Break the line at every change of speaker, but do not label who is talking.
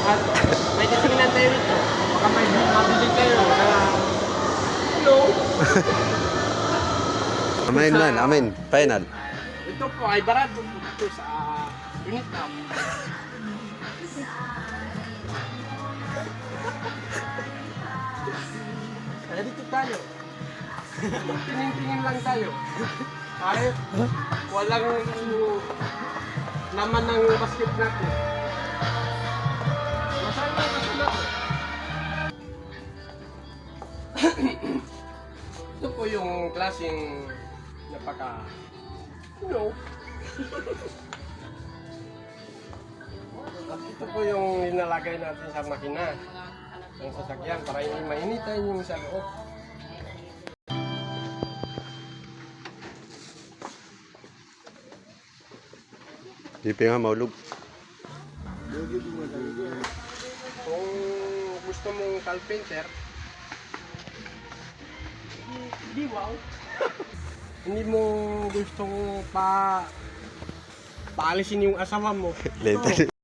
At may titingnan tayo rito. Baka may mabili kayo na... Hello?
Amen man, amen. Final.
Ito po ay barato po ito sa Vietnam. Kaya dito tayo. Tingin-tingin lang tayo. Kahit walang laman ng basket natin. Masaya na natin. Ito po yung klaseng napaka... At ito po yung inalagay natin sa makina ng sasakyan para hindi mainitan yung sa loob.
Pipi nga maulog.
Kung gusto mong carpenter, di wow. Hindi mo gustong paalisin yung asawa mo.
Later.